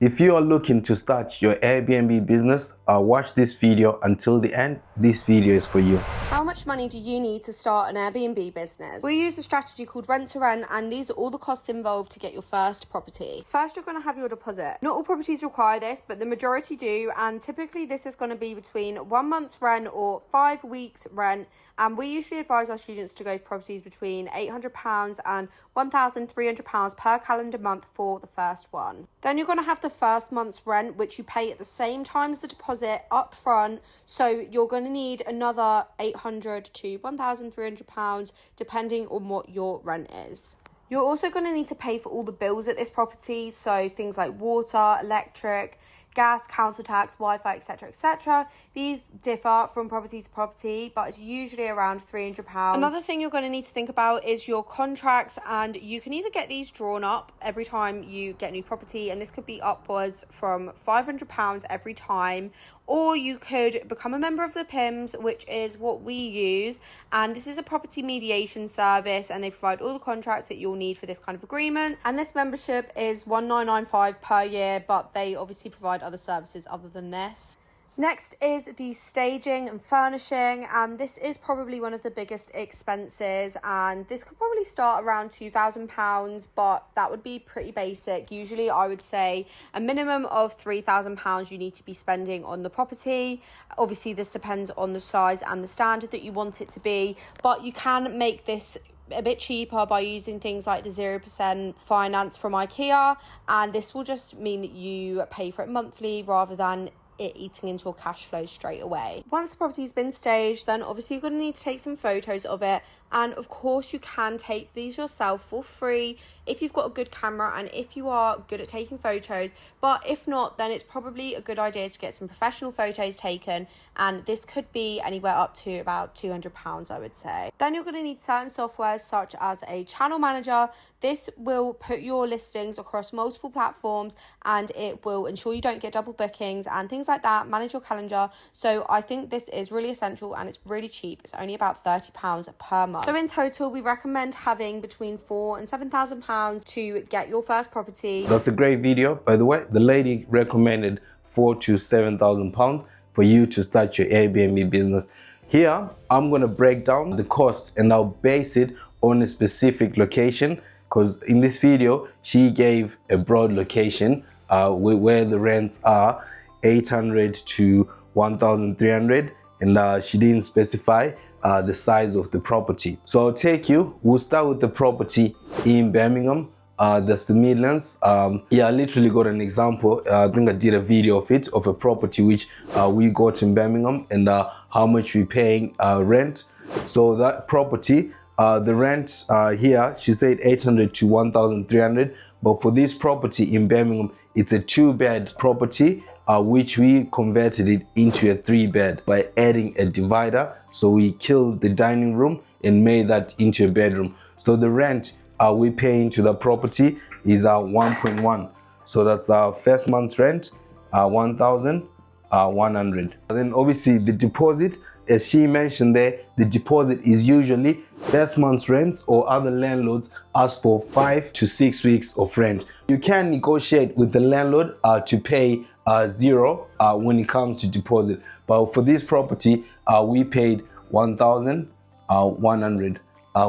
If you are looking to start your Airbnb business, watch this video until the end. This video is for you. How much money do you need to start an Airbnb business? We use a strategy called rent to rent, and these are all the costs involved to get your first property. First, you're going to have your deposit. Not all properties require this, but the majority do, and typically this is going to be between 1 month's rent or 5 weeks rent. And we usually advise our students to go for properties between £800 and £1,300 per calendar month for the first one. Then you're going to have the first month's rent, which you pay at the same time as the deposit up front. So you're going to need another £800 to £1,300 depending on what your rent is. You're also going to need to pay for all the bills at this property, so things like water, electric, gas, council tax, Wi-Fi, etc. These differ from property to property, but it's usually around £300. Another thing you're going to need to think about is your contracts, and you can either get these drawn up every time you get a new property, and this could be upwards from £500 every time, or you could become a member of the PIMS, which is what we use, and this is a property mediation service, and they provide all the contracts that you'll need for this kind of agreement. And this membership is $1995 per year, but they obviously provide other services other than this. Next is the staging and furnishing, and this is probably one of the biggest expenses, and this could probably start around £2,000, but that would be pretty basic. Usually I would say a minimum of £3,000 you need to be spending on the property. Obviously this depends on the size and the standard that you want it to be, but you can make this a bit cheaper by using things like the 0% finance from IKEA, and this will just mean that you pay for it monthly rather than it eating into your cash flow straight away. Once the property's been staged, then obviously you're going to need to take some photos of it, and of course you can take these yourself for free if you've got a good camera and if you are good at taking photos. But if not, then it's probably a good idea to get some professional photos taken, and this could be anywhere up to about £200, I would say. Then you're going to need certain softwares such as a channel manager. This will put your listings across multiple platforms, and it will ensure you don't get double bookings and things like that, manage your calendar. So I think this is really essential, and it's really cheap. It's only about £30 per month. So in total, we recommend having between £4,000 and £7,000 to get your first property. That's a great video, by the way. The lady recommended £4,000 to £7,000 for you to start your Airbnb business. Here, I'm going to break down the cost, and I'll base it on a specific location, because in this video, she gave a broad location where the rents are £800 to £1,300, and she didn't specify the size of the property. So I'll take you, we'll start with the property in Birmingham. That's the Midlands. Yeah, I literally got an example. I think I did a video of it, of a property which we got in Birmingham, and how much we paying rent. So that property, the rent here, she said £800 to £1,300. But for this property in Birmingham, it's a 2-bed property, which we converted it into a 3-bed by adding a divider. So we killed the dining room and made that into a bedroom. So the rent we paying to the property is 1.1. So that's our first month's rent, 1,100. Then obviously the deposit, as she mentioned there, the deposit is usually first month's rent, or other landlords ask for 5 to 6 weeks of rent. You can negotiate with the landlord to pay zero when it comes to deposit, but for this property we paid 1,100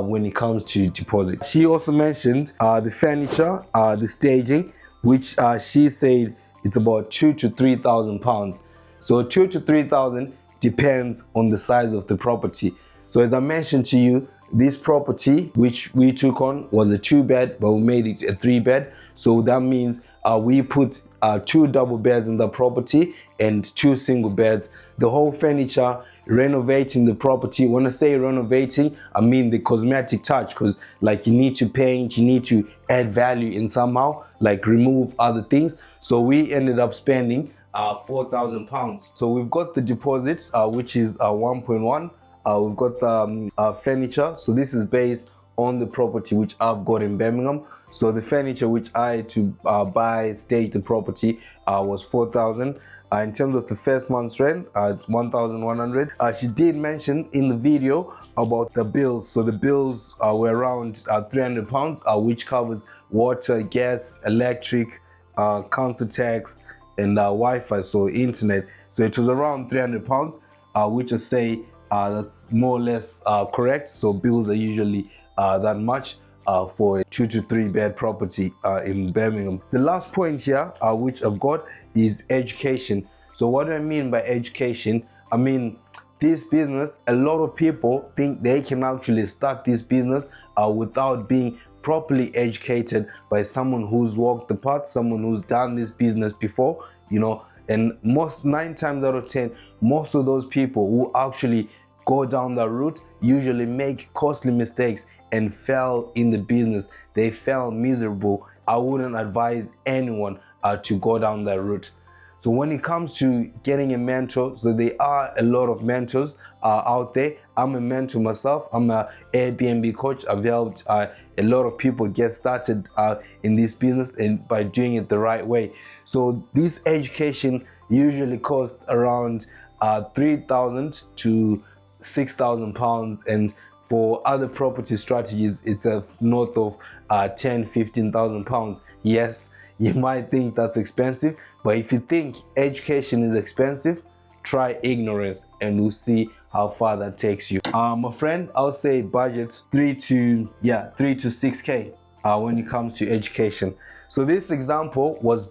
when it comes to deposit. She also mentioned the furniture, the staging, which she said it's about £2,000 to £3,000. So £2,000 to £3,000 depends on the size of the property. So as I mentioned to you, this property which we took on was a 2-bed, but we made it a 3-bed. So that means we put 2 double beds in the property and 2 single beds. The whole furniture, renovating the property. When I say renovating, I mean the cosmetic touch, because like you need to paint, you need to add value in somehow, like remove other things. So we ended up spending £4,000. So we've got the deposits, which is 1.1. We've got the furniture. So this is based on the property which I've got in Birmingham. So the furniture which I had to stage the property was 4,000. In terms of the first month's rent, it's 1,100. She did mention in the video about the bills. So the bills were around £300, which covers water, gas, electric, council tax, and Wi-Fi, so internet. So it was around £300, which I say that's more or less correct. So bills are usually that much for a 2 to 3 bed property in Birmingham. The last point here, which I've got, is education. So what do I mean by education? I mean, this business, a lot of people think they can actually start this business without being properly educated by someone who's walked the path, someone who's done this business before, and 9 times out of 10, most of those people who actually go down that route usually make costly mistakes and fail in the business. They fail miserable. I wouldn't advise anyone to go down that route. So when it comes to getting a mentor, so there are a lot of mentors out there. I'm a mentor myself. I'm an Airbnb coach. I've helped a lot of people get started in this business, and by doing it the right way. So this education usually costs around £3,000 to £6,000, and for other property strategies, it's north of £10,000-15,000. Yes, you might think that's expensive, but if you think education is expensive, try ignorance and we'll see how far that takes you. My friend, I'll say budget 3 to 6K when it comes to education. So this example was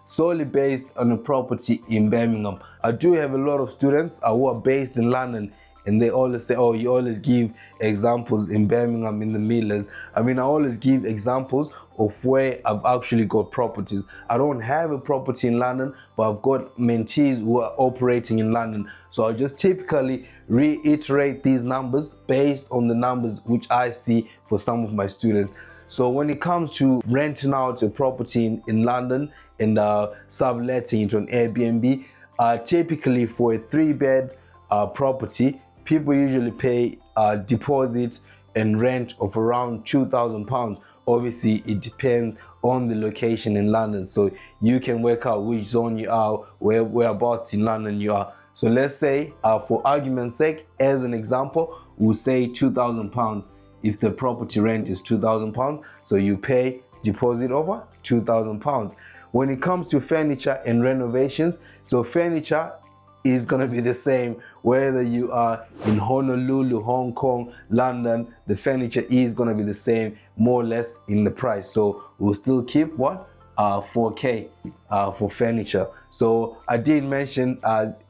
solely based on a property in Birmingham. I do have a lot of students who are based in London, and they always say, oh, you always give examples in Birmingham, in the Midlands. I mean, I always give examples of where I've actually got properties. I don't have a property in London, but I've got mentees who are operating in London. So I just typically reiterate these numbers based on the numbers which I see for some of my students. So when it comes to renting out a property in London and subletting it on Airbnb, typically for a 3-bed property, people usually pay deposit and rent of around £2,000. Obviously, it depends on the location in London. So you can work out which zone you are, whereabouts in London you are. So let's say, for argument's sake, as an example, we'll say £2,000 if the property rent is £2,000. So you pay deposit over £2,000. When it comes to furniture and renovations, so furniture is going to be the same whether you are in Honolulu, Hong Kong, London. The furniture is going to be the same, more or less, in the price. So we'll still keep what? 4K for furniture. So I did mention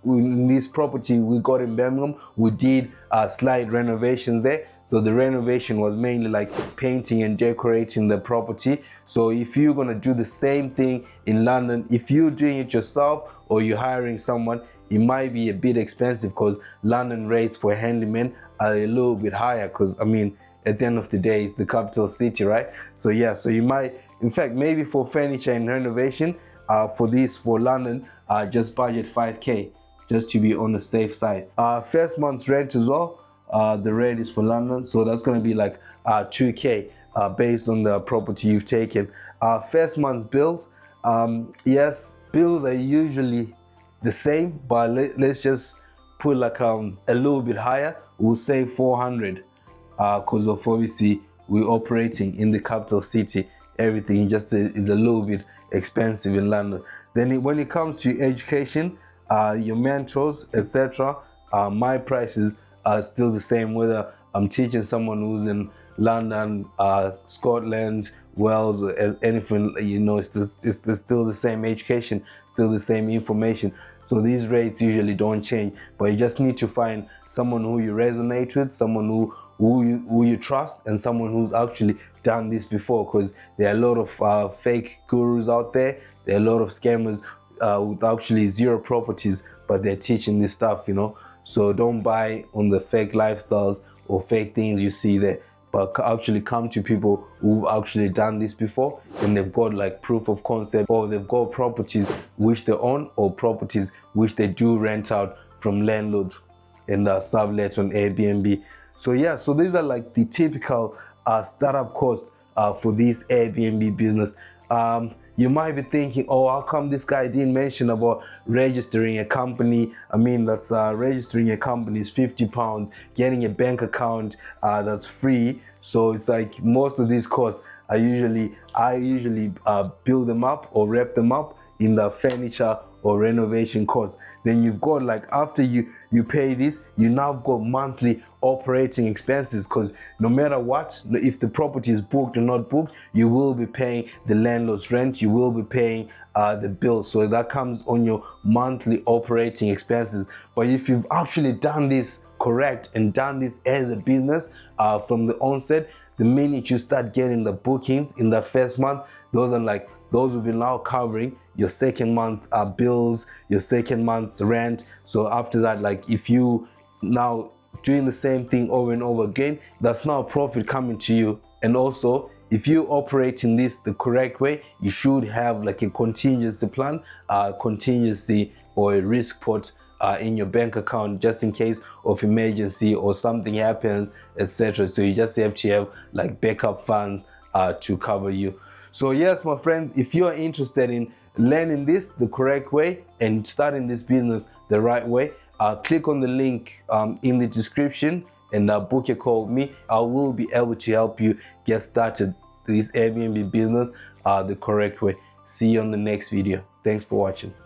in this property we got in Birmingham, we did slight renovations there. So the renovation was mainly like painting and decorating the property. So if you're going to do the same thing in London, if you're doing it yourself or you're hiring someone, it might be a bit expensive because London rates for handymen are a little bit higher, because I mean, at the end of the day, it's the capital city, right? So yeah, so you might, in fact, maybe for furniture and renovation, for London, just budget 5K, just to be on the safe side. First month's rent as well, the rate is for London, so that's going to be like 2K based on the property you've taken. First month's bills, yes, bills are usually the same, but let's just put like a little bit higher. We'll say 400 because of obviously we're operating in the capital city. Everything just is a little bit expensive in London. Then when it comes to education, your mentors, etc., my prices are still the same whether I'm teaching someone who's in London, Scotland, Wales, or anything. It's still the same education, still the same information. So these rates usually don't change, but you just need to find someone who you resonate with, someone who you trust, and someone who's actually done this before, because there are a lot of fake gurus out there. There are a lot of scammers with actually 0 properties, but they're teaching this stuff, So don't buy on the fake lifestyles or fake things you see there, but actually come to people who've actually done this before and they've got like proof of concept, or they've got properties which they own or properties which they do rent out from landlords and sublet on Airbnb. So yeah, so these are like the typical startup costs for this Airbnb business. You might be thinking, oh, how come this guy didn't mention about registering a company? I mean, that's registering a company is £50, getting a bank account that's free. So it's like most of these costs I usually build them up or wrap them up in the furniture or renovation cost. Then you've got, like, after you pay this, you now got monthly operating expenses, because no matter what, if the property is booked or not booked, you will be paying the landlord's rent, you will be paying the bills. So that comes on your monthly operating expenses. But if you've actually done this correct and done this as a business from the onset, the minute you start getting the bookings in that first month, those will be now covering your second month bills, your second month's rent. So after that, like, if you now doing the same thing over and over again, that's now profit coming to you. And also, if you operate in this the correct way, you should have like a contingency plan, contingency or a risk pot in your bank account, just in case of emergency or something happens, etc. So you just have to have like backup funds to cover you. So yes, my friends, if you are interested in learning this the correct way and starting this business the right way, click on the link in the description and book a call with me. I will be able to help you get started this Airbnb business the correct way. See you on the next video. Thanks for watching.